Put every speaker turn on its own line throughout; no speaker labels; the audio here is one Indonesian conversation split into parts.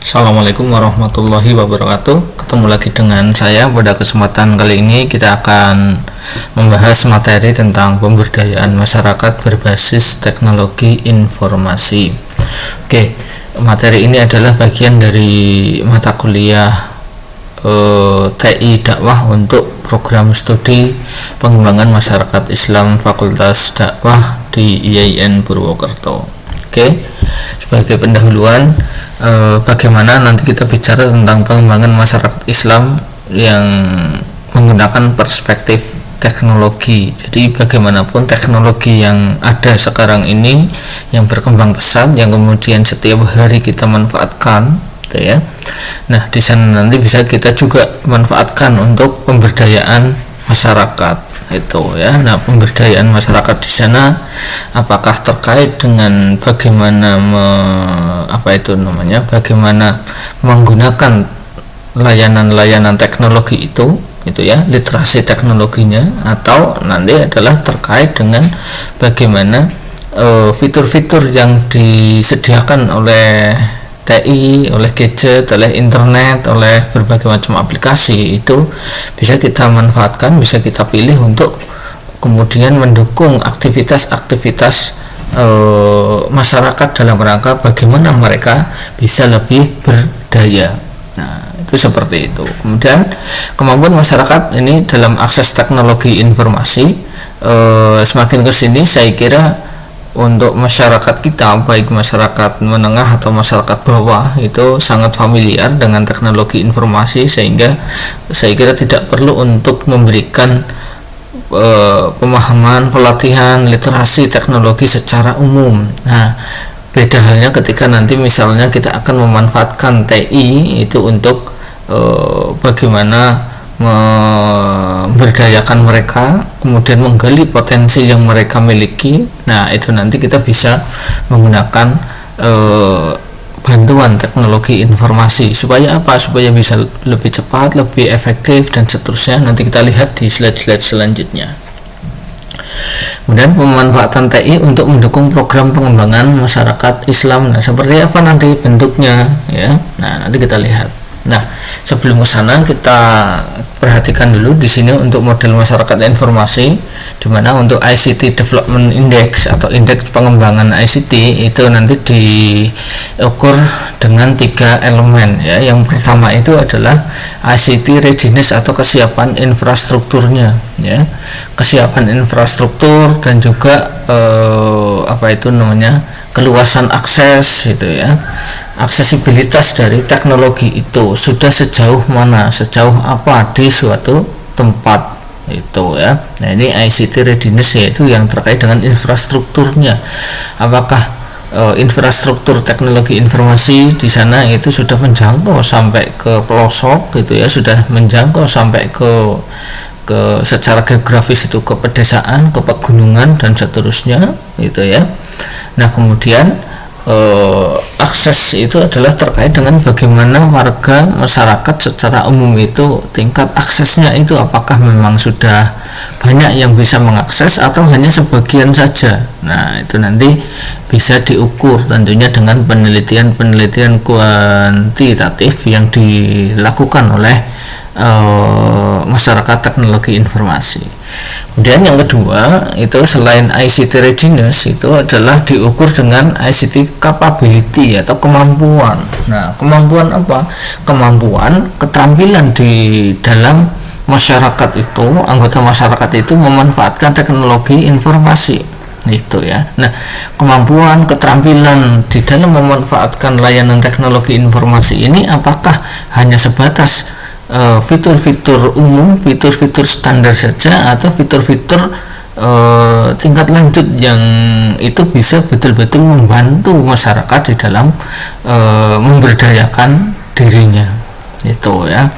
Assalamualaikum warahmatullahi wabarakatuh. Ketemu lagi dengan saya. Pada kesempatan kali ini kita akan membahas materi tentang pemberdayaan masyarakat berbasis teknologi informasi. Oke, materi ini adalah bagian dari mata kuliah TI dakwah untuk program studi pengembangan masyarakat Islam Fakultas Dakwah di IAIN Purwokerto. Oke, sebagai pendahuluan, bagaimana nanti kita bicara tentang pengembangan masyarakat Islam yang menggunakan perspektif teknologi. Jadi bagaimanapun teknologi yang ada sekarang ini yang berkembang pesat, yang kemudian setiap hari kita manfaatkan, gitu ya. Nah, di sana nanti bisa kita juga manfaatkan untuk pemberdayaan masyarakat itu ya. Nah, pemberdayaan masyarakat di sana apakah terkait dengan bagaimana bagaimana menggunakan layanan-layanan teknologi itu ya, literasi teknologinya, atau nanti adalah terkait dengan bagaimana fitur-fitur yang disediakan oleh TI, oleh gadget, oleh internet, oleh berbagai macam aplikasi itu bisa kita manfaatkan, bisa kita pilih untuk kemudian mendukung aktivitas-aktivitas masyarakat dalam rangka bagaimana mereka bisa lebih berdaya. Nah, itu seperti itu. Kemudian kemampuan masyarakat ini dalam akses teknologi informasi semakin ke sini, saya kira untuk masyarakat kita, baik masyarakat menengah atau masyarakat bawah, itu sangat familiar dengan teknologi informasi, sehingga saya kira tidak perlu untuk memberikan pemahaman, pelatihan, literasi teknologi secara umum. Nah, beda halnya ketika nanti misalnya kita akan memanfaatkan TI itu untuk bagaimana memberdayakan mereka, kemudian menggali potensi yang mereka miliki. Nah, itu nanti kita bisa menggunakan bantuan teknologi informasi supaya apa? Supaya bisa lebih cepat, lebih efektif, dan seterusnya. Nanti kita lihat di slide-slide selanjutnya. Kemudian pemanfaatan TI untuk mendukung program pengembangan masyarakat Islam. Nah, seperti apa nanti bentuknya ya? Nah, nanti kita lihat. Nah, sebelum ke sana kita perhatikan dulu di sini untuk model masyarakat informasi, di mana untuk ICT Development Index atau indeks pengembangan ICT itu nanti diukur dengan 3 elemen ya. Yang pertama itu adalah ICT readiness atau kesiapan infrastrukturnya ya. Kesiapan infrastruktur dan juga keluasan akses itu ya. Aksesibilitas dari teknologi itu sudah sejauh mana, sejauh apa di suatu tempat itu ya. Nah, ini ICT readiness, yaitu yang terkait dengan infrastrukturnya. Apakah infrastruktur teknologi informasi di sana itu sudah menjangkau sampai ke pelosok gitu ya, sudah menjangkau sampai ke secara geografis itu ke pedesaan, ke pegunungan, dan seterusnya gitu ya. Nah, kemudian akses itu adalah terkait dengan bagaimana warga masyarakat secara umum itu tingkat aksesnya itu apakah memang sudah banyak yang bisa mengakses atau hanya sebagian saja. Nah, itu nanti bisa diukur tentunya dengan penelitian kuantitatif yang dilakukan oleh masyarakat teknologi informasi. Kemudian yang kedua itu selain ICT readiness itu adalah diukur dengan ICT capability atau kemampuan. Nah, kemampuan apa? Kemampuan keterampilan di dalam masyarakat itu, anggota masyarakat itu memanfaatkan teknologi informasi itu ya. Nah, kemampuan keterampilan di dalam memanfaatkan layanan teknologi informasi ini apakah hanya sebatas fitur-fitur umum, fitur-fitur standar saja, atau fitur-fitur tingkat lanjut yang itu bisa betul-betul membantu masyarakat di dalam memberdayakan dirinya itu ya.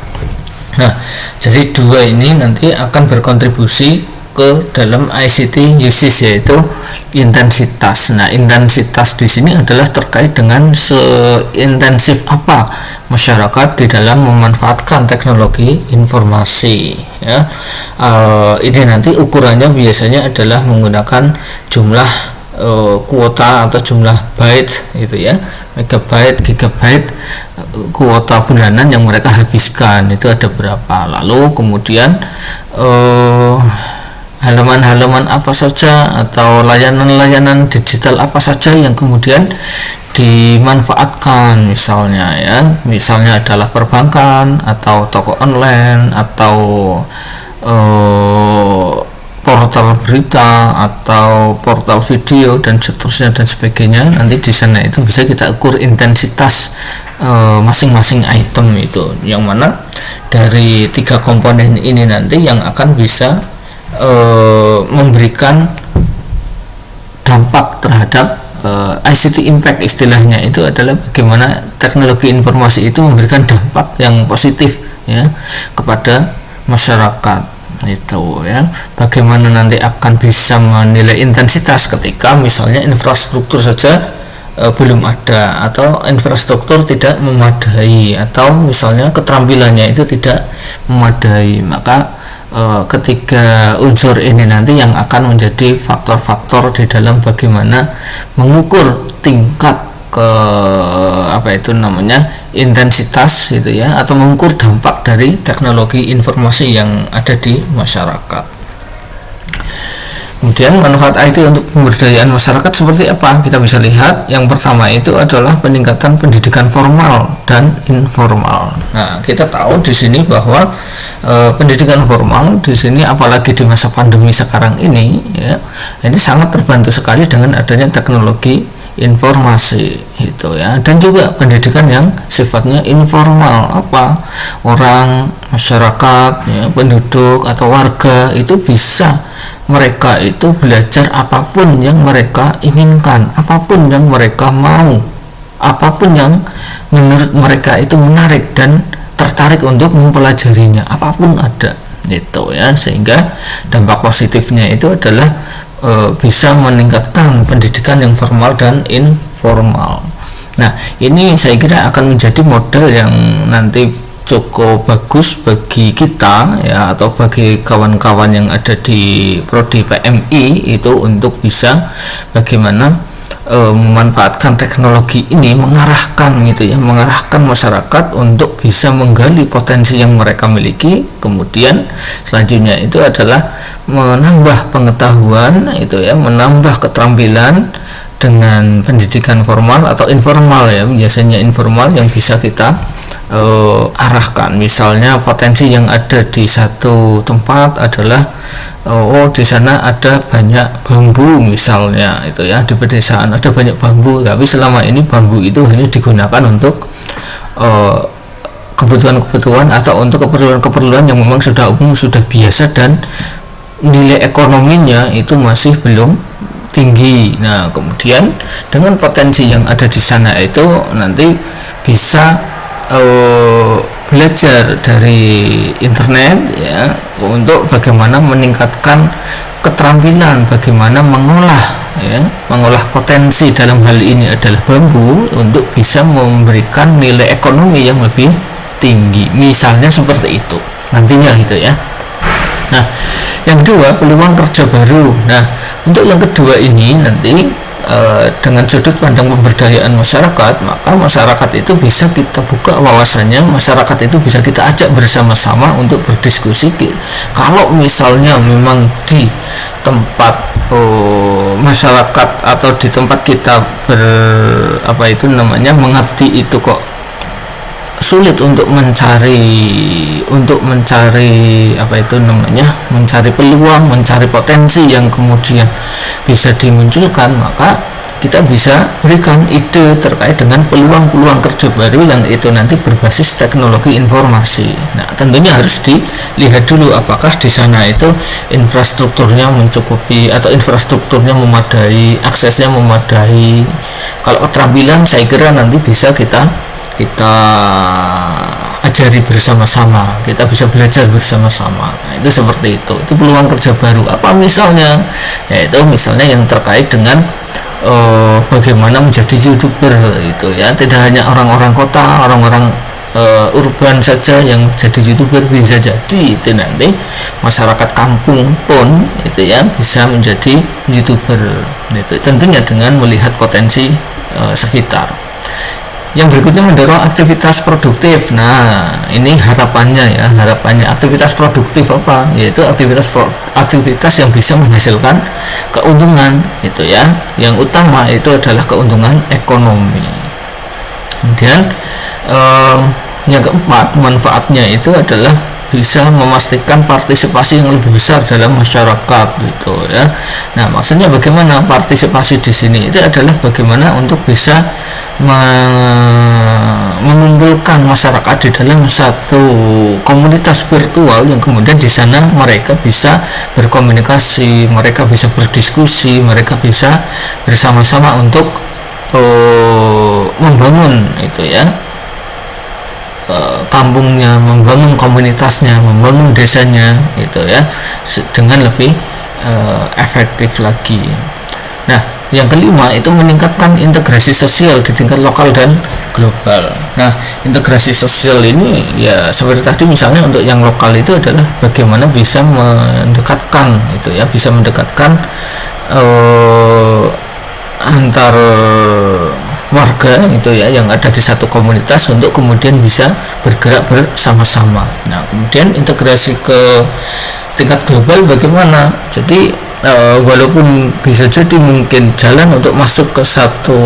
Nah, jadi dua ini nanti akan berkontribusi ke dalam ICT usage, yaitu intensitas. Nah, intensitas di sini adalah terkait dengan seintensif apa masyarakat di dalam memanfaatkan teknologi informasi ya. Ini nanti ukurannya biasanya adalah menggunakan jumlah kuota atau jumlah byte itu ya, megabyte, gigabyte, kuota bulanan yang mereka habiskan itu ada berapa. Lalu kemudian halaman-halaman apa saja atau layanan-layanan digital apa saja yang kemudian dimanfaatkan, misalnya adalah perbankan atau toko online atau portal berita atau portal video dan seterusnya dan sebagainya. Nanti di sana itu bisa kita ukur intensitas masing-masing item itu, yang mana dari 3 komponen ini nanti yang akan bisa memberikan dampak terhadap ICT impact. Istilahnya itu adalah bagaimana teknologi informasi itu memberikan dampak yang positif ya kepada masyarakat itu ya. Bagaimana nanti akan bisa menilai intensitas ketika misalnya infrastruktur saja belum ada atau infrastruktur tidak memadai atau misalnya keterampilannya itu tidak memadai, maka ketiga unsur ini nanti yang akan menjadi faktor-faktor di dalam bagaimana mengukur tingkat intensitas itu ya, atau mengukur dampak dari teknologi informasi yang ada di masyarakat. Kemudian manfaat IT untuk pemberdayaan masyarakat seperti apa? Kita bisa lihat yang pertama itu adalah peningkatan pendidikan formal dan informal. Nah, kita tahu di sini bahwa pendidikan formal di sini apalagi di masa pandemi sekarang ini ya, ini sangat terbantu sekali dengan adanya teknologi informasi itu ya, dan juga pendidikan yang sifatnya informal, orang masyarakat ya, penduduk atau warga itu bisa mereka itu belajar apapun yang mereka inginkan, apapun yang mereka mau, apapun yang menurut mereka itu menarik dan tertarik untuk mempelajarinya, apapun ada itu ya, sehingga dampak positifnya itu adalah bisa meningkatkan pendidikan yang formal dan informal. Nah, ini saya kira akan menjadi model yang nanti cukup bagus bagi kita ya, atau bagi kawan-kawan yang ada di prodi PMI itu untuk bisa bagaimana memanfaatkan teknologi ini, mengarahkan masyarakat untuk bisa menggali potensi yang mereka miliki. Kemudian selanjutnya itu adalah menambah pengetahuan itu ya, menambah keterampilan dengan pendidikan formal atau informal ya, biasanya informal yang bisa kita arahkan. Misalnya potensi yang ada di satu tempat adalah di sana ada banyak bambu misalnya itu ya, di pedesaan ada banyak bambu, tapi selama ini bambu itu hanya digunakan untuk kebutuhan-kebutuhan atau untuk keperluan-keperluan yang memang sudah umum, sudah biasa, dan nilai ekonominya itu masih belum tinggi. Nah, kemudian dengan potensi yang ada di sana itu nanti bisa belajar dari internet ya, untuk bagaimana meningkatkan keterampilan bagaimana mengolah potensi, dalam hal ini adalah bambu, untuk bisa memberikan nilai ekonomi yang lebih tinggi, misalnya seperti itu nantinya gitu ya. Nah, yang kedua, peluang kerja baru. Nah, untuk yang kedua ini nanti dengan sudut pandang pemberdayaan masyarakat, maka masyarakat itu bisa kita buka wawasannya, masyarakat itu bisa kita ajak bersama-sama untuk berdiskusi. Kalau misalnya memang di tempat masyarakat atau di tempat kita mengabdi itu kok sulit untuk mencari mencari peluang, mencari potensi yang kemudian bisa dimunculkan, maka kita bisa berikan ide terkait dengan peluang-peluang kerja baru yang itu nanti berbasis teknologi informasi. Nah, tentunya harus dilihat dulu apakah di sana itu infrastrukturnya mencukupi atau infrastrukturnya memadai, aksesnya memadai. Kalau keterampilan saya kira nanti bisa kita ajari bersama-sama, kita bisa belajar bersama-sama. Nah, itu seperti itu peluang kerja baru. Apa misalnya? Yaitu misalnya yang terkait dengan bagaimana menjadi YouTuber itu ya, tidak hanya orang-orang kota, orang-orang urban saja yang jadi youtuber, bisa jadi itu nanti masyarakat kampung pun itu ya bisa menjadi youtuber itu, tentunya dengan melihat potensi sekitar. Yang berikutnya mendorong aktivitas produktif. Nah, ini harapannya aktivitas produktif apa? Yaitu aktivitas yang bisa menghasilkan keuntungan itu ya. Yang utama itu adalah keuntungan ekonomi. Kemudian yang keempat, manfaatnya itu adalah bisa memastikan partisipasi yang lebih besar dalam masyarakat gitu ya. Nah, maksudnya bagaimana partisipasi di sini? Itu adalah bagaimana untuk bisa mengumpulkan masyarakat di dalam satu komunitas virtual yang kemudian di sana mereka bisa berkomunikasi, mereka bisa berdiskusi, mereka bisa bersama-sama untuk membangun itu ya kampungnya, membangun komunitasnya, membangun desanya gitu ya dengan lebih efektif lagi. Nah, yang kelima itu meningkatkan integrasi sosial di tingkat lokal dan global. Nah, integrasi sosial ini ya seperti tadi misalnya untuk yang lokal itu adalah bagaimana bisa mendekatkan itu ya, bisa mendekatkan antar warga itu ya yang ada di satu komunitas untuk kemudian bisa bergerak bersama-sama. Nah, kemudian integrasi ke tingkat global bagaimana? Jadi walaupun bisa jadi mungkin jalan untuk masuk ke satu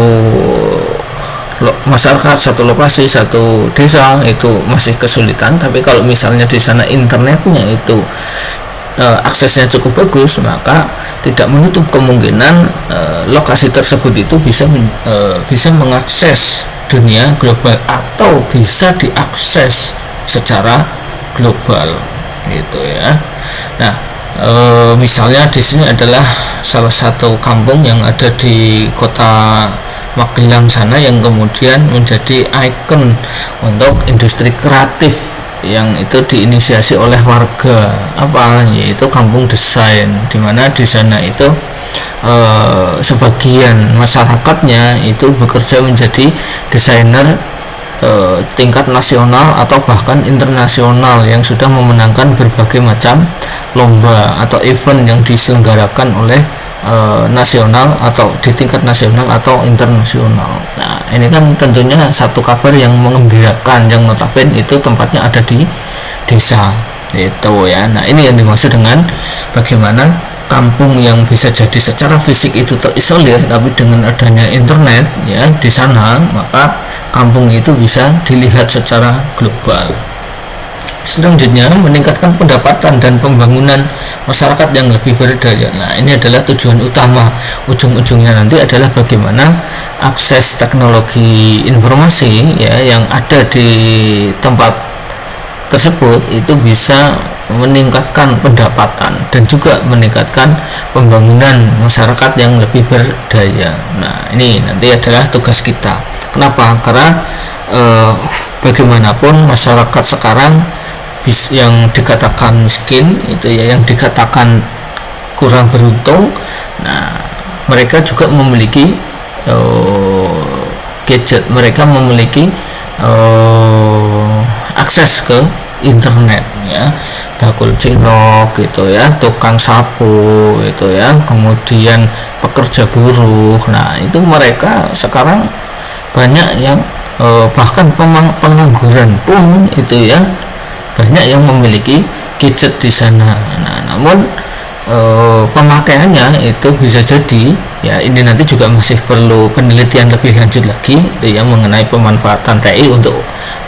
masyarakat, satu lokasi, satu desa itu masih kesulitan, tapi kalau misalnya di sana internetnya itu aksesnya cukup bagus, maka tidak menutup kemungkinan lokasi tersebut itu bisa mengakses dunia global atau bisa diakses secara global gitu ya. Nah, misalnya di sini adalah salah satu kampung yang ada di kota Magelang sana yang kemudian menjadi ikon untuk industri kreatif yang itu diinisiasi oleh warga yaitu kampung desain, di mana di sana itu sebagian masyarakatnya itu bekerja menjadi desainer tingkat nasional atau bahkan internasional yang sudah memenangkan berbagai macam lomba atau event yang diselenggarakan oleh nasional atau di tingkat nasional atau internasional. Nah, ini kan tentunya satu kabar yang mengembirakan, yang notabene itu tempatnya ada di desa itu ya. Nah, ini yang dimaksud dengan bagaimana kampung yang bisa jadi secara fisik itu terisolir, tapi dengan adanya internet ya di sana, maka kampung itu bisa dilihat secara global. Selanjutnya, meningkatkan pendapatan dan pembangunan masyarakat yang lebih berdaya. Nah, ini adalah tujuan utama. Ujung-ujungnya nanti adalah bagaimana akses teknologi informasi ya yang ada di tempat tersebut itu bisa meningkatkan pendapatan dan juga meningkatkan pembangunan masyarakat yang lebih berdaya. Nah, ini nanti adalah tugas kita. Kenapa? Karena bagaimanapun masyarakat sekarang yang dikatakan miskin itu ya, yang dikatakan kurang beruntung, nah mereka juga memiliki gadget, mereka memiliki akses ke internet ya, bakul cilok gitu ya, tukang sapu itu ya, kemudian pekerja buruh. Nah, itu mereka sekarang banyak yang bahkan pengangguran pun itu ya banyak yang memiliki gadget di sana. Nah, namun pemakaiannya itu bisa jadi ya ini nanti juga masih perlu penelitian lebih lanjut lagi itu ya mengenai pemanfaatan TI untuk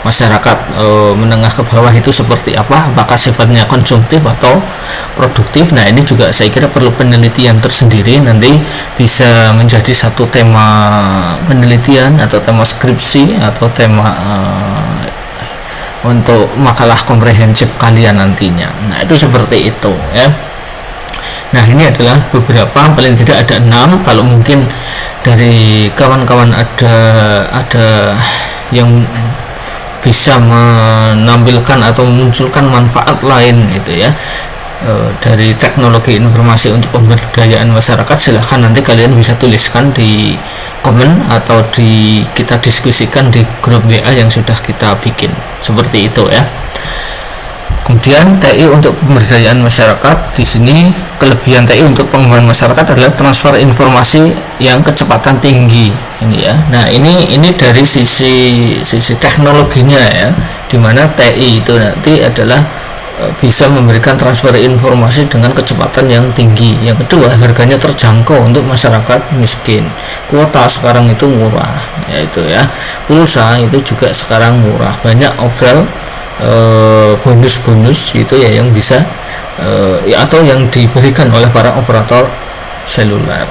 masyarakat menengah ke bawah itu seperti apa, apakah sifatnya konsumtif atau produktif. Nah, ini juga saya kira perlu penelitian tersendiri, nanti bisa menjadi satu tema penelitian atau tema skripsi atau tema untuk makalah komprehensif kalian nantinya. Nah, itu seperti itu ya. Nah, ini adalah beberapa, paling tidak ada 6. Kalau mungkin dari kawan-kawan ada yang bisa menampilkan atau memunculkan manfaat lain itu ya dari teknologi informasi untuk pemberdayaan masyarakat, silahkan nanti kalian bisa tuliskan di komen atau kita diskusikan di grup WA yang sudah kita bikin, seperti itu ya. Kemudian TI untuk pemberdayaan masyarakat, di sini kelebihan TI untuk pengembangan masyarakat adalah transfer informasi yang kecepatan tinggi ini ya. Nah ini dari sisi teknologinya ya, dimana TI itu nanti adalah bisa memberikan transfer informasi dengan kecepatan yang tinggi. Yang kedua, harganya terjangkau untuk masyarakat miskin. Kuota sekarang itu murah, yaitu ya. Pulsa itu juga sekarang murah. Banyak overall bonus-bonus itu ya yang bisa atau yang diberikan oleh para operator seluler.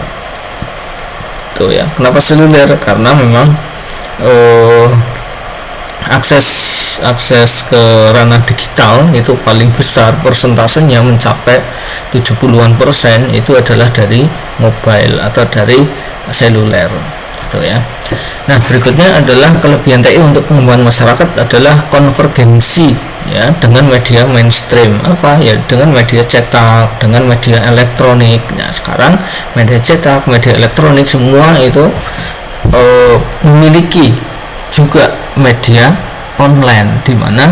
Itu ya. Kenapa seluler? Karena memang akses ke ranah digital itu paling besar, persentasenya mencapai 70-an% itu adalah dari mobile atau dari seluler itu ya. Nah, berikutnya adalah kelebihan TI untuk pengembangan masyarakat adalah konvergensi ya dengan media mainstream. Apa ya? Dengan media cetak, dengan media elektronik. Nah, sekarang media cetak, media elektronik semua itu memiliki juga media online, di mana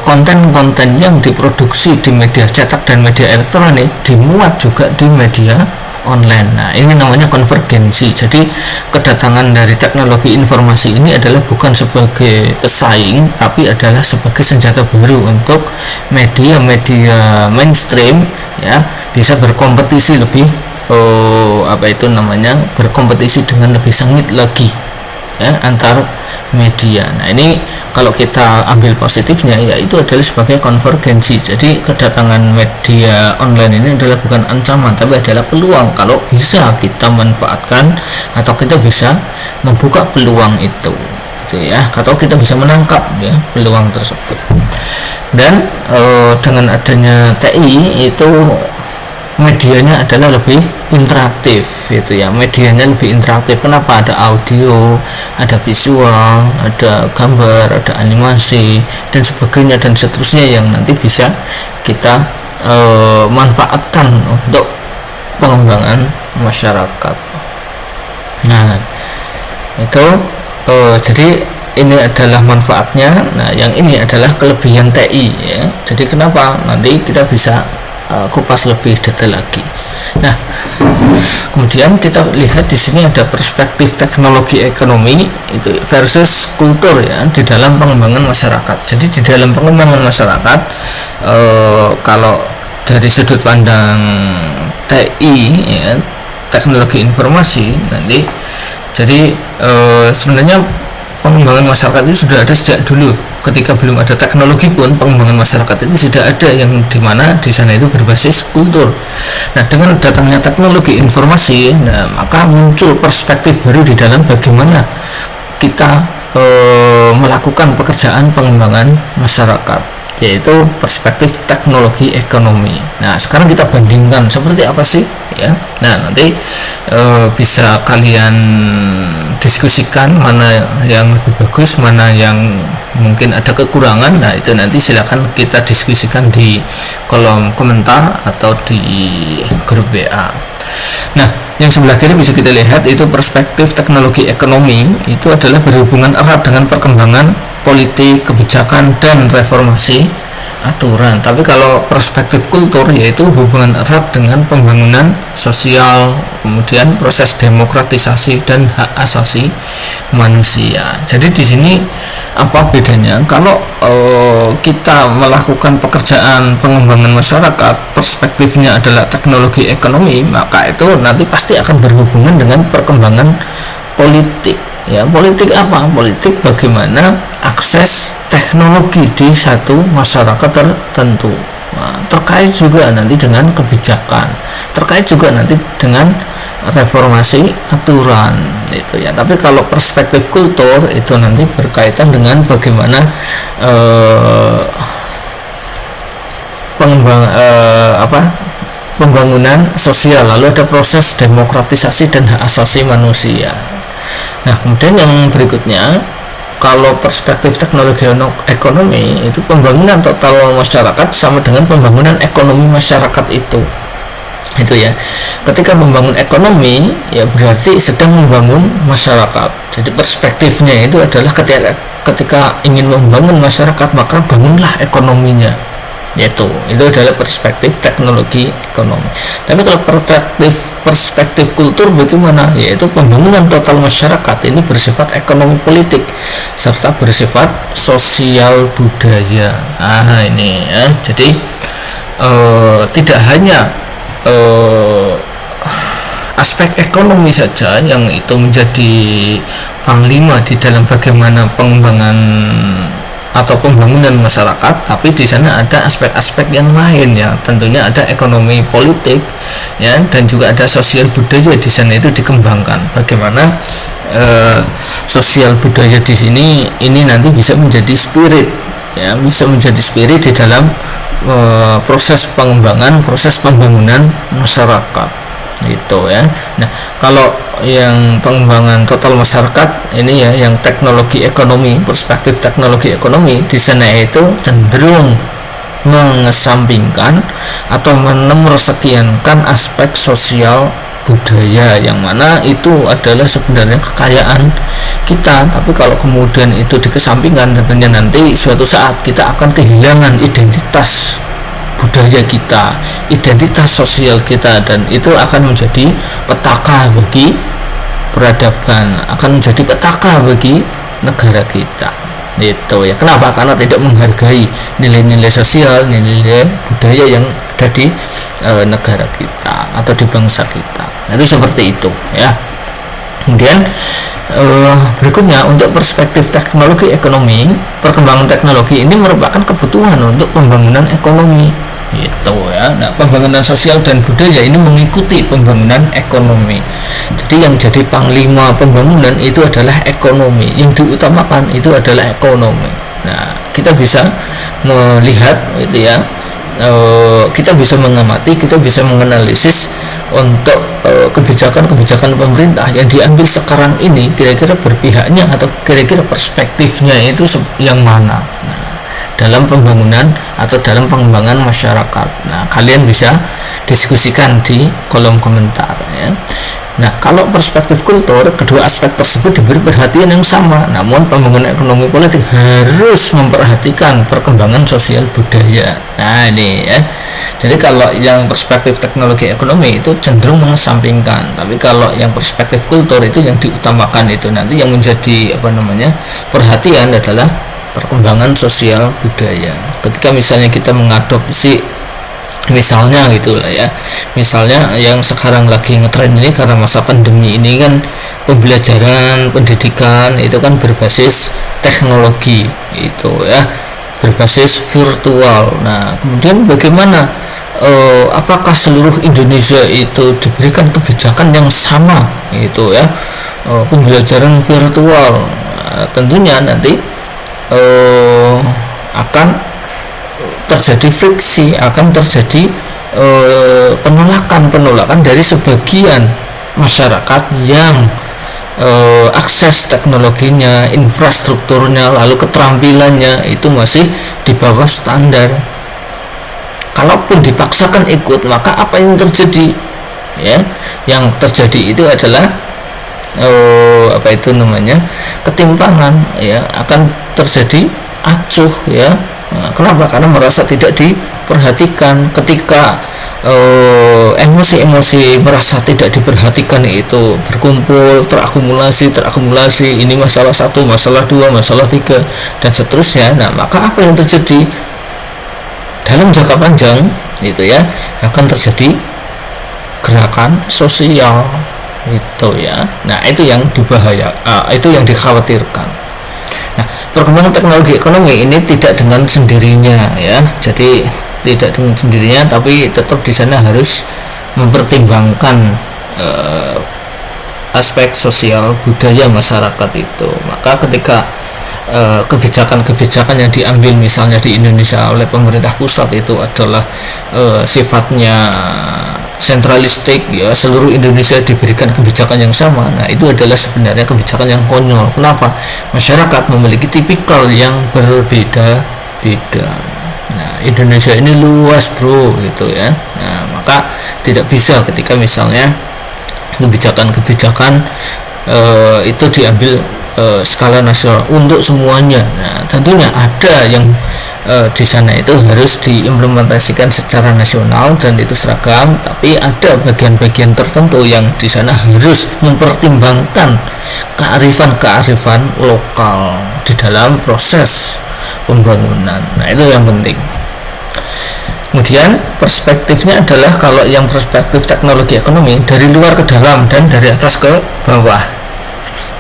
konten-konten yang diproduksi di media cetak dan media elektronik dimuat juga di media online. Nah, ini namanya konvergensi. Jadi kedatangan dari teknologi informasi ini adalah bukan sebagai pesaing, tapi adalah sebagai senjata baru untuk media-media mainstream ya bisa berkompetisi lebih berkompetisi dengan lebih sengit lagi ya antar media. Nah, ini kalau kita ambil positifnya ya itu adalah sebagai konvergensi. Jadi kedatangan media online ini adalah bukan ancaman tapi adalah peluang kalau bisa kita manfaatkan atau kita bisa membuka peluang itu ya, atau kita bisa menangkap ya peluang tersebut. Dan dengan adanya TI itu medianya adalah lebih interaktif itu ya, medianya lebih interaktif. Kenapa? Ada audio, ada visual, ada gambar, ada animasi dan sebagainya dan seterusnya yang nanti bisa kita manfaatkan untuk pengembangan masyarakat. Nah itu jadi ini adalah manfaatnya. Nah yang ini adalah kelebihan TI ya. Jadi kenapa? Nanti kita bisa kupas lebih detail lagi. Nah, kemudian kita lihat di sini ada perspektif teknologi ekonomi itu versus kultur ya di dalam pengembangan masyarakat. Jadi di dalam pengembangan masyarakat kalau dari sudut pandang TI ya, teknologi informasi nanti, jadi sebenarnya pengembangan masyarakat itu sudah ada sejak dulu. Ketika belum ada teknologi pun pengembangan masyarakat itu sudah ada, yang dimana di sana itu berbasis kultur. Nah, dengan datangnya teknologi informasi, nah, maka muncul perspektif baru di dalam bagaimana kita melakukan pekerjaan pengembangan masyarakat, yaitu perspektif teknologi ekonomi. Nah, sekarang kita bandingkan seperti apa sih ya. Nah, nanti bisa kalian diskusikan mana yang lebih bagus, mana yang mungkin ada kekurangan. Nah, itu nanti silakan kita diskusikan di kolom komentar atau di grup WA. Nah, yang sebelah kiri bisa kita lihat itu perspektif teknologi ekonomi, itu adalah berhubungan erat dengan perkembangan politik, kebijakan dan reformasi aturan. Tapi kalau perspektif kultur yaitu hubungan erat dengan pembangunan sosial, kemudian proses demokratisasi dan hak asasi manusia. Jadi di sini apa bedanya? Kalau kita melakukan pekerjaan pengembangan masyarakat, perspektifnya adalah teknologi ekonomi, maka itu nanti pasti akan berhubungan dengan perkembangan politik. Ya, politik apa? Politik bagaimana akses teknologi di satu masyarakat tertentu. Nah, terkait juga nanti dengan kebijakan, terkait juga nanti dengan reformasi aturan itu ya. Tapi kalau perspektif kultur itu nanti berkaitan dengan bagaimana pembangunan sosial, lalu ada proses demokratisasi dan hak asasi manusia. Nah, kemudian yang berikutnya, kalau perspektif teknologi ekonomi itu pembangunan total masyarakat sama dengan pembangunan ekonomi masyarakat itu. Itu ya, ketika membangun ekonomi ya berarti sedang membangun masyarakat. Jadi perspektifnya itu adalah ketika ingin membangun masyarakat maka bangunlah ekonominya, yaitu itu adalah perspektif teknologi ekonomi. Tapi kalau perspektif kultur bagaimana, yaitu pembangunan total masyarakat ini bersifat ekonomi politik serta bersifat sosial budaya. Ini ya, jadi tidak hanya aspek ekonomi saja yang itu menjadi panglima di dalam bagaimana pengembangan atau pembangunan masyarakat, tapi di sana ada aspek-aspek yang lain ya, tentunya ada ekonomi politik ya, dan juga ada sosial budaya di sana itu dikembangkan. Bagaimana sosial budaya di sini ini nanti bisa menjadi spirit ya, bisa menjadi spirit di dalam proses pengembangan, proses pembangunan masyarakat itu ya. Nah, kalau yang pengembangan total masyarakat ini ya, yang teknologi ekonomi, perspektif teknologi ekonomi di sana itu cenderung mengesampingkan atau menomorsekiankan aspek sosial budaya, yang mana itu adalah sebenarnya kekayaan kita. Tapi kalau kemudian itu dikesampingkan, tentunya nanti suatu saat kita akan kehilangan identitas budaya kita, identitas sosial kita, dan itu akan menjadi petaka bagi peradaban, akan menjadi petaka bagi negara kita. Itu ya, kenapa? Karena tidak menghargai nilai-nilai sosial, nilai-nilai budaya yang ada di negara kita atau di bangsa kita. Itu seperti itu ya. Kemudian berikutnya, untuk perspektif teknologi ekonomi, perkembangan teknologi ini merupakan kebutuhan untuk pembangunan ekonomi gitu ya. Nah, pembangunan sosial dan budaya ini mengikuti pembangunan ekonomi. Jadi yang jadi panglima pembangunan itu adalah ekonomi, yang diutamakan itu adalah ekonomi. Nah, kita bisa melihat gitu ya, kita bisa mengamati, kita bisa menganalisis untuk kebijakan-kebijakan pemerintah yang diambil sekarang ini kira-kira berpihaknya atau kira-kira perspektifnya itu yang mana dalam pembangunan atau dalam pengembangan masyarakat. Nah, kalian bisa diskusikan di kolom komentar ya. Nah, kalau perspektif kultur, kedua aspek tersebut diberi perhatian yang sama, namun pembangunan ekonomi politik harus memperhatikan perkembangan sosial budaya. Nah, ini ya. Jadi kalau yang perspektif teknologi ekonomi itu cenderung mengesampingkan, tapi kalau yang perspektif kultur itu yang diutamakan, itu nanti yang menjadi perhatian adalah perkembangan sosial budaya. Ketika misalnya kita mengadopsi, misalnya gitulah ya, misalnya yang sekarang lagi ngetren ini karena masa pandemi ini kan, pembelajaran pendidikan itu kan berbasis teknologi itu ya, berbasis virtual. Nah, kemudian bagaimana, apakah seluruh Indonesia itu diberikan kebijakan yang sama gitu ya, pembelajaran virtual? Tentunya nanti akan terjadi friksi, akan terjadi penolakan dari sebagian masyarakat yang akses teknologinya, infrastrukturnya, lalu keterampilannya itu masih di bawah standar. Kalaupun dipaksakan ikut, maka apa yang terjadi ya? Yang terjadi itu adalah ketimpangan ya, akan terjadi acuh ya. Kenapa? Karena merasa tidak diperhatikan. Ketika emosi-emosi merasa tidak diperhatikan itu berkumpul, terakumulasi, ini masalah 1, masalah 2, masalah 3 dan seterusnya. Nah, maka apa yang terjadi dalam jangka panjang itu ya, akan terjadi gerakan sosial itu ya. Nah, itu yang itu yang dikhawatirkan. Nah, perkembangan teknologi ekonomi ini tidak dengan sendirinya ya. Jadi tidak dengan sendirinya, tapi tetap di sana harus mempertimbangkan aspek sosial budaya masyarakat itu. Maka ketika kebijakan-kebijakan yang diambil misalnya di Indonesia oleh pemerintah pusat itu adalah sifatnya sentralistik ya, seluruh Indonesia diberikan kebijakan yang sama. Nah, itu adalah sebenarnya kebijakan yang konyol. Kenapa? Masyarakat memiliki tipikal yang berbeda-beda. Nah, Indonesia ini luas bro gitu ya. Nah, maka tidak bisa ketika misalnya kebijakan-kebijakan itu diambil skala nasional untuk semuanya. Nah, tentunya ada yang di sana itu harus diimplementasikan secara nasional dan itu seragam, tapi ada bagian-bagian tertentu yang di sana harus mempertimbangkan kearifan lokal di dalam proses pembangunan. Nah, itu yang penting. Kemudian perspektifnya adalah kalau yang perspektif teknologi ekonomi dari luar ke dalam dan dari atas ke bawah.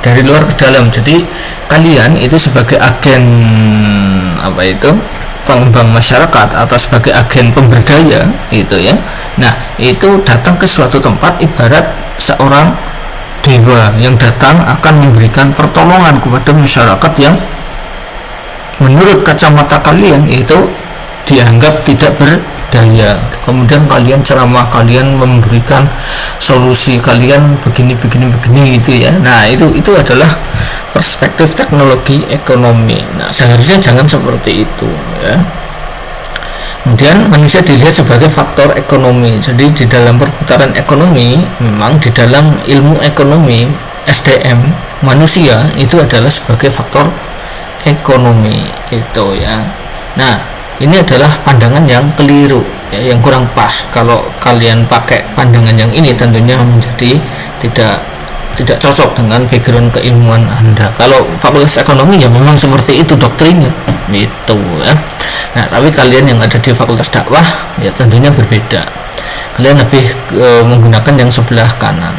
Dari luar ke dalam. Jadi kalian itu sebagai agen pengembang masyarakat atau sebagai agen pemberdaya itu ya. Nah, itu datang ke suatu tempat ibarat seorang dewa yang datang akan memberikan pertolongan kepada masyarakat yang menurut kacamata kalian itu dianggap tidak berdaya. Kemudian kalian ceramah, kalian memberikan solusi, kalian begini itu ya. Nah, itu adalah perspektif teknologi ekonomi. Nah, seharusnya jangan seperti itu ya. Kemudian manusia dilihat sebagai faktor ekonomi. Jadi di dalam perputaran ekonomi, memang di dalam ilmu ekonomi SDM, manusia itu adalah sebagai faktor ekonomi itu ya. Nah, ini adalah pandangan yang keliru ya, yang kurang pas. Kalau kalian pakai pandangan yang ini tentunya menjadi tidak cocok dengan background keilmuan Anda. Kalau fakultas ekonomi ya memang seperti itu doktrinnya gitu ya. Nah, tapi kalian yang ada di fakultas dakwah ya tentunya berbeda. Kalian lebih menggunakan yang sebelah kanan.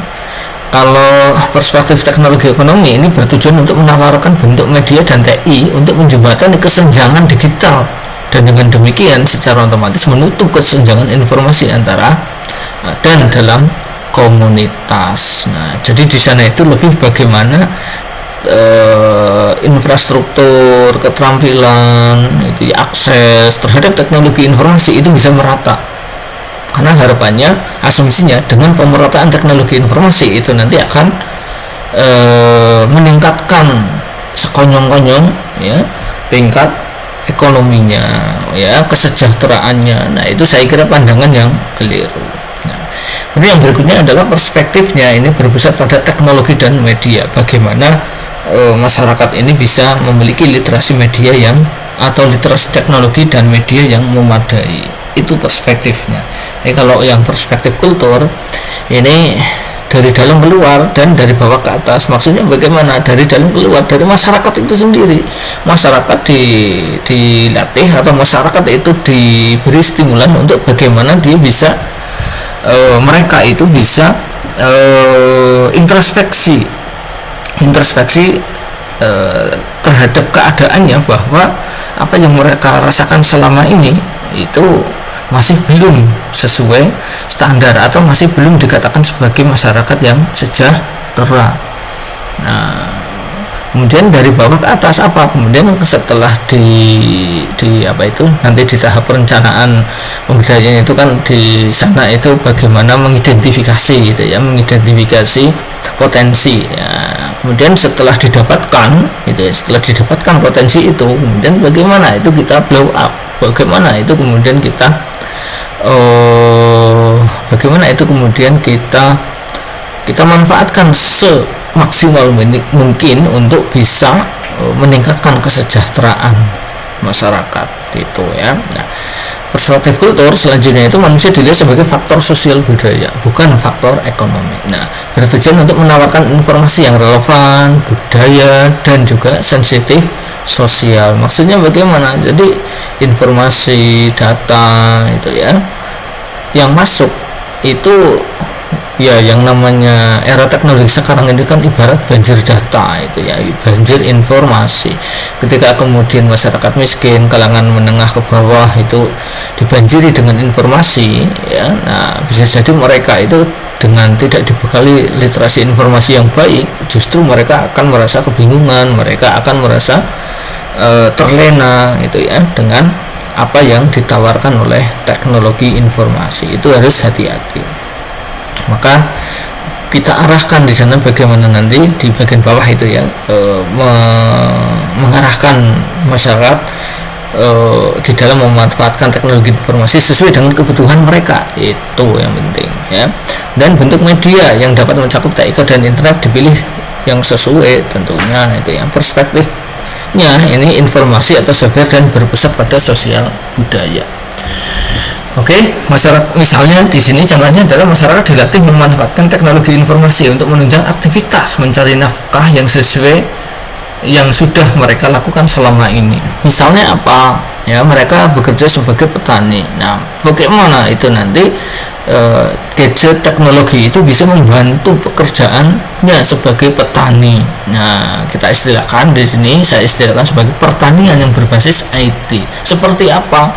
Kalau perspektif teknologi ekonomi ini bertujuan untuk menawarkan bentuk media dan TI untuk menjembatani kesenjangan digital, dan dengan demikian secara otomatis menutup kesenjangan informasi antara dan dalam komunitas. Nah, jadi di sana itu lebih bagaimana infrastruktur, keterampilan, itu akses terhadap teknologi informasi itu bisa merata. Karena harapannya, asumsinya dengan pemerataan teknologi informasi itu nanti akan meningkatkan sekonyong-konyong ya tingkat ekonominya ya, kesejahteraannya. Nah, itu saya kira pandangan yang keliru. Ini yang berikutnya adalah perspektifnya ini berpusat pada teknologi dan media. Bagaimana masyarakat ini bisa memiliki literasi media yang atau literasi teknologi dan media yang memadai. Itu perspektifnya. Jadi kalau yang perspektif kultur ini dari dalam keluar dan dari bawah ke atas. Maksudnya bagaimana? Dari dalam keluar, dari masyarakat itu sendiri. Masyarakat dilatih atau masyarakat itu diberi stimulan untuk bagaimana dia bisa mereka itu bisa introspeksi terhadap keadaannya, bahwa apa yang mereka rasakan selama ini itu masih belum sesuai standar atau masih belum dikatakan sebagai masyarakat yang sejahtera. Nah, kemudian dari bawah ke atas apa? Kemudian setelah nanti di tahap perencanaan pemberdayaan itu kan di sana itu bagaimana mengidentifikasi gitu ya, mengidentifikasi potensi ya. Kemudian setelah didapatkan gitu ya, setelah didapatkan potensi itu, kemudian bagaimana itu kita blow up, bagaimana itu kemudian kita manfaatkan semaksimal mungkin untuk bisa meningkatkan kesejahteraan masyarakat itu ya. Nah, perspektif kultur selanjutnya itu manusia dilihat sebagai faktor sosial budaya, bukan faktor ekonomi. Nah, bertujuan untuk menawarkan informasi yang relevan, budaya, dan juga sensitif sosial. Maksudnya bagaimana? Jadi informasi, data itu ya yang masuk itu ya, yang namanya era teknologi sekarang ini kan ibarat banjir data itu ya, banjir informasi. Ketika kemudian masyarakat miskin, kalangan menengah ke bawah itu dibanjiri dengan informasi ya, nah bisa jadi mereka itu dengan tidak dibekali literasi informasi yang baik, justru mereka akan merasa kebingungan, mereka akan merasa terlena gitu ya dengan apa yang ditawarkan oleh teknologi informasi. Itu harus hati-hati. Maka kita arahkan di sana bagaimana nanti di bagian bawah itu ya, mengarahkan masyarakat di dalam memanfaatkan teknologi informasi sesuai dengan kebutuhan mereka, itu yang penting ya. Dan bentuk media yang dapat mencakup TIK dan internet dipilih yang sesuai tentunya, itu yang perspektifnya ini informasi atau software dan berpusat pada sosial budaya. Oke, masyarakat misalnya di sini contohnya adalah masyarakat dilatih memanfaatkan teknologi informasi untuk menunjang aktivitas mencari nafkah yang sesuai yang sudah mereka lakukan selama ini. Misalnya apa? Ya, mereka bekerja sebagai petani. Nah, bagaimana itu nanti gadget teknologi itu bisa membantu pekerjaannya sebagai petani. Nah, kita istilahkan di sini, saya istilahkan sebagai pertanian yang berbasis IT. Seperti apa?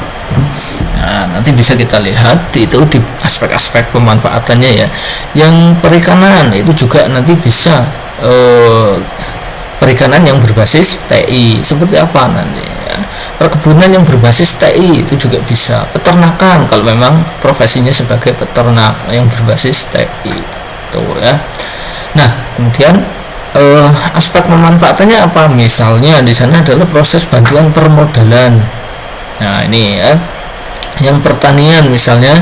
Nah, nanti bisa kita lihat itu di aspek-aspek pemanfaatannya ya. Yang perikanan itu juga nanti bisa perikanan yang berbasis TI seperti apa nanti ya. Perkebunan yang berbasis TI itu juga bisa. Peternakan kalau memang profesinya sebagai peternak yang berbasis TI itu ya. Nah, kemudian aspek pemanfaatannya apa? Misalnya di sana adalah proses bantuan permodalan. Nah, ini ya. Yang pertanian misalnya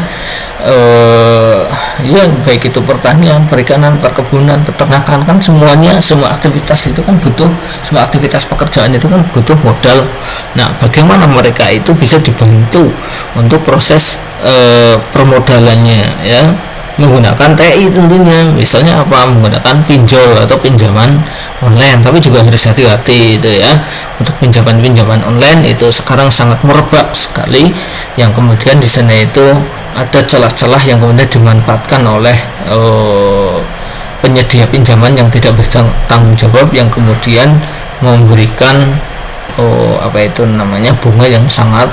ya baik itu pertanian, perikanan, perkebunan, peternakan, kan semuanya, semua aktivitas itu kan butuh, semua aktivitas pekerjaan itu kan butuh modal. Nah, bagaimana mereka itu bisa dibantu untuk proses permodalannya ya, menggunakan TI tentunya. Misalnya apa? Menggunakan pinjol atau pinjaman online, tapi juga harus hati-hati itu ya. Untuk pinjaman online itu sekarang sangat merebak sekali, yang kemudian di sana itu ada celah-celah yang kemudian dimanfaatkan oleh penyedia pinjaman yang tidak bertanggung jawab, yang kemudian memberikan apa itu namanya bunga yang sangat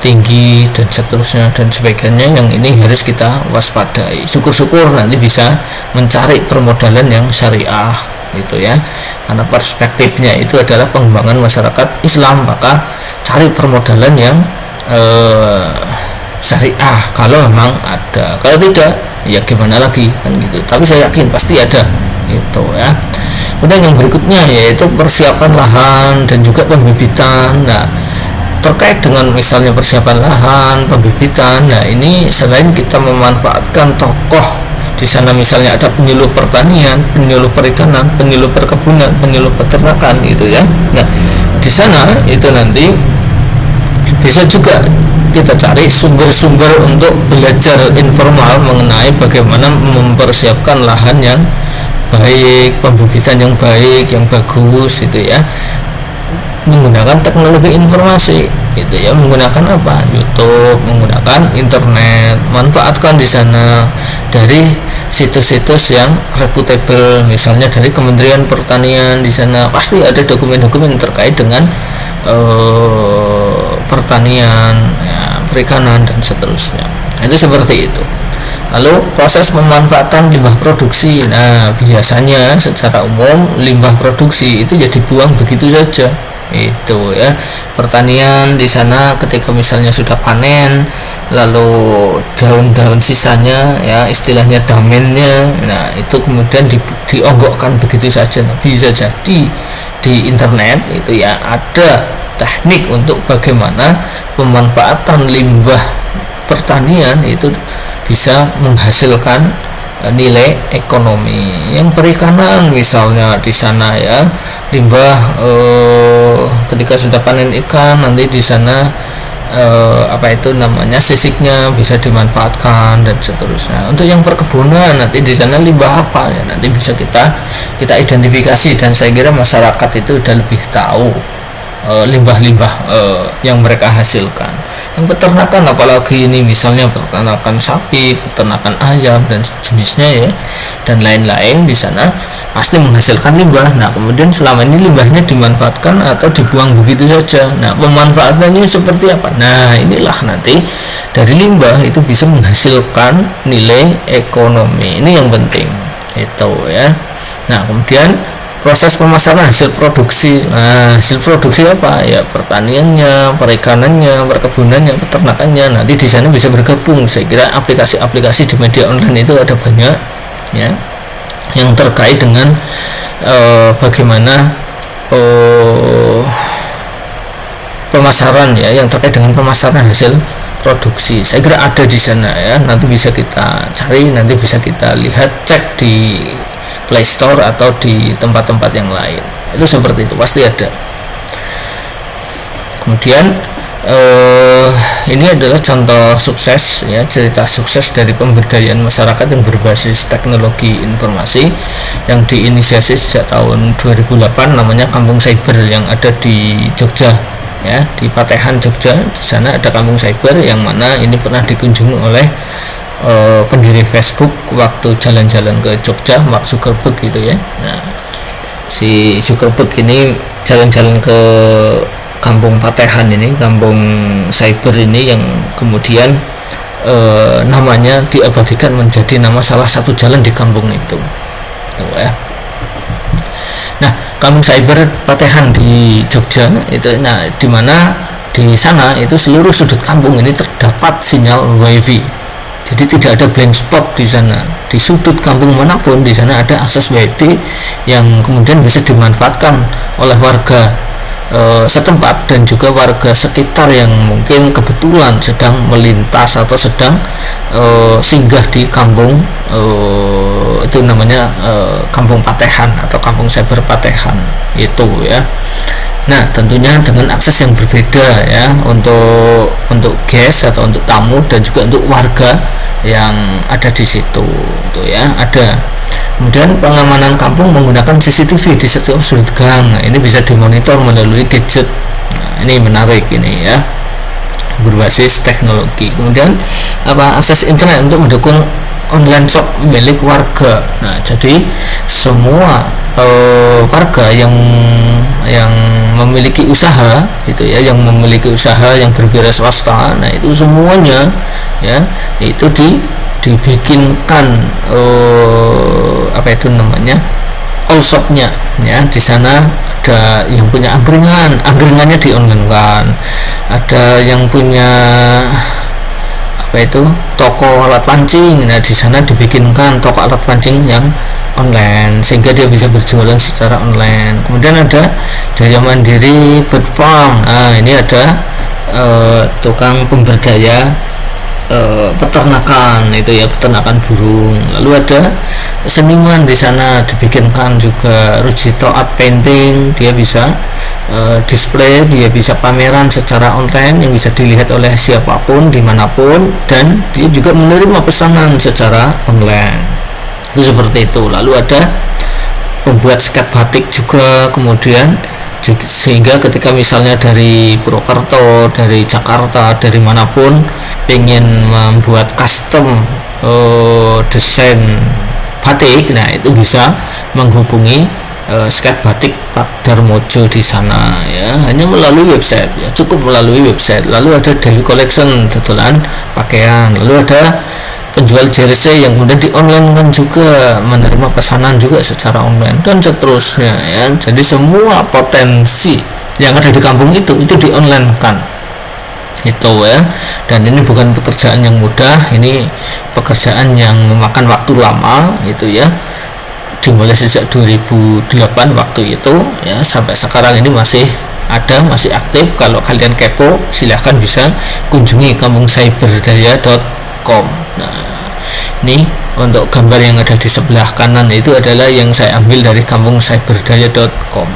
tinggi dan seterusnya dan sebagainya, yang ini harus kita waspadai. Syukur-syukur nanti bisa mencari permodalan yang syariah gitu ya, karena perspektifnya itu adalah pengembangan masyarakat Islam, maka cari permodalan yang syariah kalau memang ada. Kalau tidak ya gimana lagi kan gitu, tapi saya yakin pasti ada gitu ya. Kemudian yang berikutnya yaitu persiapan lahan dan juga pembibitan. Nah, terkait dengan misalnya persiapan lahan, pembibitan, nah ini selain kita memanfaatkan tokoh di sana, misalnya ada penyuluh pertanian, penyuluh perikanan, penyuluh perkebunan, penyuluh peternakan gitu ya. Nah, di sana itu nanti bisa juga kita cari sumber-sumber untuk belajar informal mengenai bagaimana mempersiapkan lahan yang baik, pembibitan yang baik, yang bagus itu ya, menggunakan teknologi informasi gitu ya. Menggunakan apa? YouTube, menggunakan internet. Manfaatkan di sana dari situs-situs yang reputable, misalnya dari Kementerian Pertanian. Di sana pasti ada dokumen-dokumen terkait dengan pertanian ya, perikanan dan seterusnya. Itu seperti itu. Lalu proses pemanfaatan limbah produksi. Nah, biasanya secara umum limbah produksi itu ya dibuang begitu saja itu ya. Pertanian di sana ketika misalnya sudah panen, lalu daun-daun sisanya ya, istilahnya damennya, nah itu kemudian dionggokkan begitu saja. Nah, bisa jadi di internet itu ya ada teknik untuk bagaimana pemanfaatan limbah pertanian itu bisa menghasilkan nilai ekonomi. Yang perikanan misalnya di sana ya, limbah ketika sudah panen ikan nanti di sana apa itu namanya sisiknya bisa dimanfaatkan dan seterusnya. Untuk yang perkebunan nanti di sana limbah apa ya, nanti bisa kita identifikasi, dan saya kira masyarakat itu udah lebih tahu limbah-limbah yang mereka hasilkan. Yang peternakan apalagi ini, misalnya peternakan sapi, peternakan ayam dan sejenisnya ya, dan lain-lain, di sana pasti menghasilkan limbah. Nah, kemudian selama ini limbahnya dimanfaatkan atau dibuang begitu saja. Nah, pemanfaatannya seperti apa? Nah, inilah nanti dari limbah itu bisa menghasilkan nilai ekonomi. Ini yang penting itu ya. Nah, kemudian proses pemasaran hasil produksi. Nah, hasil produksi apa ya? Pertaniannya, perikanannya, perkebunannya, peternakannya. Nanti di sana bisa bergabung. Saya kira aplikasi-aplikasi di media online itu ada banyak ya, yang terkait dengan bagaimana pemasaran ya, yang terkait dengan pemasaran hasil produksi. Saya kira ada di sana ya, nanti bisa kita cari, nanti bisa kita lihat, cek di Play Store atau di tempat-tempat yang lain. Itu seperti itu, pasti ada. Kemudian ini adalah contoh sukses ya, cerita sukses dari pemberdayaan masyarakat yang berbasis teknologi informasi yang diinisiasi sejak tahun 2008, namanya Kampung Cyber yang ada di Jogja ya, di Patehan Jogja. Di sana ada Kampung Cyber yang mana ini pernah dikunjungi oleh pendiri Facebook waktu jalan-jalan ke Jogja, Mark Zuckerberg gitu ya. Nah, si Zuckerberg ini jalan-jalan ke Kampung Patehan ini, Kampung Cyber ini, yang kemudian namanya diabadikan menjadi nama salah satu jalan di kampung itu. Tuh ya. Nah, Kampung Cyber Patehan di Jogja itu, nah di mana di sana itu seluruh sudut kampung ini terdapat sinyal WiFi. Jadi tidak ada blank spot di sana. Di sudut kampung manapun di sana ada akses WiFi yang kemudian bisa dimanfaatkan oleh warga setempat dan juga warga sekitar yang mungkin kebetulan sedang melintas atau sedang singgah di kampung itu namanya Kampung Patehan atau Kampung Cyber Patehan itu ya. Nah, tentunya dengan akses yang berbeda ya, untuk guest atau untuk tamu dan juga untuk warga yang ada di situ itu ya, ada. Kemudian pengamanan kampung menggunakan CCTV di setiap sudut gang. Nah, ini bisa dimonitor melalui gadget. Nah, ini menarik ini ya, berbasis teknologi. Kemudian akses internet untuk mendukung online shop milik warga. Nah, jadi semua warga yang memiliki usaha itu ya, yang memiliki usaha yang berwira swasta, nah itu semuanya ya itu dibikinkan apa itu namanya, all shopnya ya. Di sana ada yang punya angkringannya di online kan, ada yang punya apa itu toko alat pancing, nah di sana dibikinkan toko alat pancing yang online sehingga dia bisa berjualan secara online. Kemudian ada Jaya Mandiri Bird Farm, nah ini ada tukang pemberdaya peternakan itu ya, peternakan burung. Lalu ada seniman di sana, dibikinkan juga Rujito Art Painting, dia bisa display, dia bisa pameran secara online yang bisa dilihat oleh siapapun dimanapun, dan dia juga menerima pesanan secara online. Itu seperti itu. Lalu ada pembuat skate batik juga, kemudian sehingga ketika misalnya dari Purwokerto, dari Jakarta, dari manapun pengen membuat custom desain batik, nah itu bisa menghubungi skate batik Pak Darmojo di sana ya, hanya melalui website ya, cukup melalui website. Lalu ada Daily Collection, dodolan pakaian. Lalu ada penjual jersey yang kemudian di online kan juga, menerima pesanan juga secara online, dan seterusnya ya. Jadi semua potensi yang ada di kampung itu di online kan itu ya. Dan ini bukan pekerjaan yang mudah, ini pekerjaan yang memakan waktu lama itu ya, dimulai sejak 2008 waktu itu ya, sampai sekarang ini masih ada, masih aktif. Kalau kalian kepo silahkan bisa kunjungi kampungcyberdaya.com. Nah, ini untuk gambar yang ada di sebelah kanan itu adalah yang saya ambil dari kampungcyberdaya.com.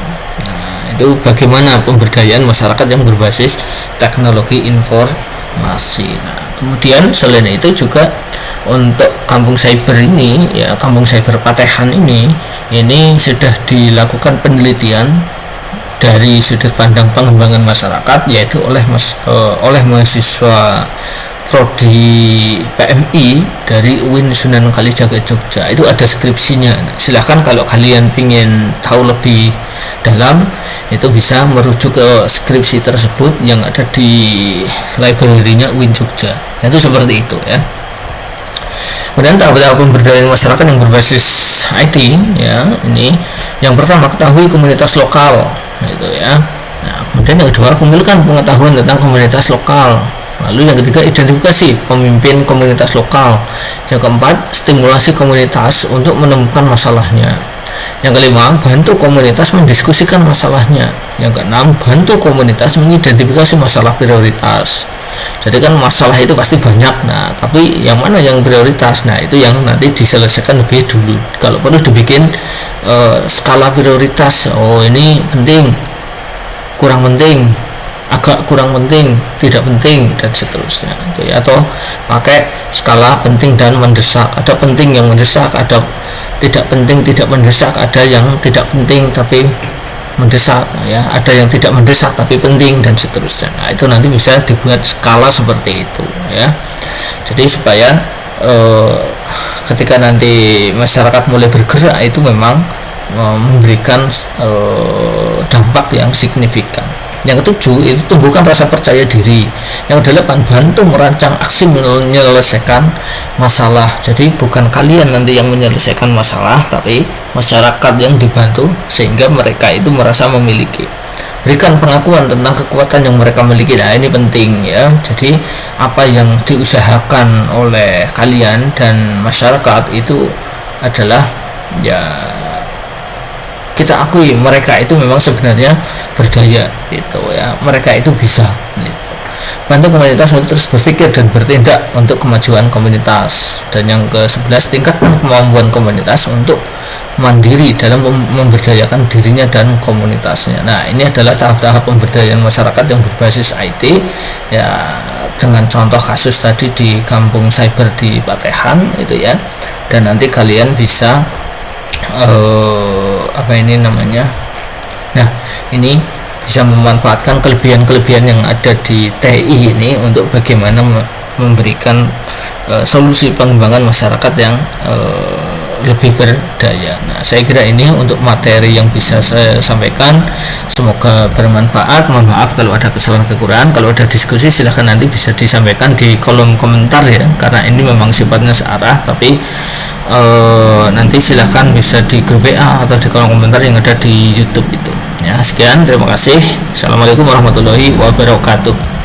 Nah, itu bagaimana pemberdayaan masyarakat yang berbasis teknologi informasi. Nah, kemudian selain itu juga untuk Kampung Cyber ini ya, Kampung Cyber Patehan ini sudah dilakukan penelitian dari sudut pandang pengembangan masyarakat, yaitu oleh mahasiswa Prodi PMI dari UIN Sunan Kalijaga Jogja. Itu ada skripsinya. Nah, silahkan kalau kalian ingin tahu lebih dalam, itu bisa merujuk ke skripsi tersebut yang ada di library-nya UIN Jogja. Nah, itu seperti itu ya. Kemudian tahap-tahap pemberdayaan masyarakat yang berbasis IT ya, ini yang pertama, ketahui komunitas lokal gitu ya. Nah, kemudian yang kedua, kumpulkan pengetahuan tentang komunitas lokal. Lalu yang ketiga, identifikasi pemimpin komunitas lokal. Yang keempat, stimulasi komunitas untuk menemukan masalahnya. Yang kelima, bantu komunitas mendiskusikan masalahnya. Yang keenam, bantu komunitas mengidentifikasi masalah prioritas. Jadi kan masalah itu pasti banyak, nah tapi yang mana yang prioritas, nah itu yang nanti diselesaikan lebih dulu. Kalau perlu dibikin skala prioritas, oh ini penting, kurang penting, agak kurang penting, tidak penting, dan seterusnya itu ya. Atau pakai skala penting dan mendesak, ada penting yang mendesak, ada tidak penting tidak mendesak, ada yang tidak penting tapi mendesak ya, ada yang tidak mendesak tapi penting, dan seterusnya. Nah itu nanti bisa dibuat skala seperti itu ya. Jadi supaya ketika nanti masyarakat mulai bergerak itu memang memberikan dampak yang signifikan. Yang ketujuh itu tumbuhkan rasa percaya diri. Yang kedelapan, bantu merancang aksi menyelesaikan masalah. Jadi bukan kalian nanti yang menyelesaikan masalah, tapi masyarakat yang dibantu sehingga mereka itu merasa memiliki. Berikan pengakuan tentang kekuatan yang mereka miliki. Nah ini penting ya. Jadi apa yang diusahakan oleh kalian dan masyarakat itu adalah ya kita akui mereka itu memang sebenarnya berdaya gitu ya, mereka itu bisa gitu. Bantu komunitas untuk terus berpikir dan bertindak untuk kemajuan komunitas. Dan yang ke-11, tingkatkan kemampuan komunitas untuk mandiri dalam memberdayakan dirinya dan komunitasnya. Nah ini adalah tahap-tahap pemberdayaan masyarakat yang berbasis IT ya, dengan contoh kasus tadi di kampung cyber di Patehan itu ya. Dan nanti kalian bisa apa ini namanya, nah ini bisa memanfaatkan kelebihan-kelebihan yang ada di TI ini untuk bagaimana memberikan solusi pengembangan masyarakat yang lebih berdaya. Nah saya kira ini untuk materi yang bisa saya sampaikan, semoga bermanfaat. Mohon maaf kalau ada kesalahan kekurangan. Kalau ada diskusi silahkan nanti bisa disampaikan di kolom komentar ya, karena ini memang sifatnya searah, tapi nanti silahkan bisa di grup WA atau di kolom komentar yang ada di YouTube itu ya. Sekian, terima kasih. Assalamualaikum warahmatullahi wabarakatuh.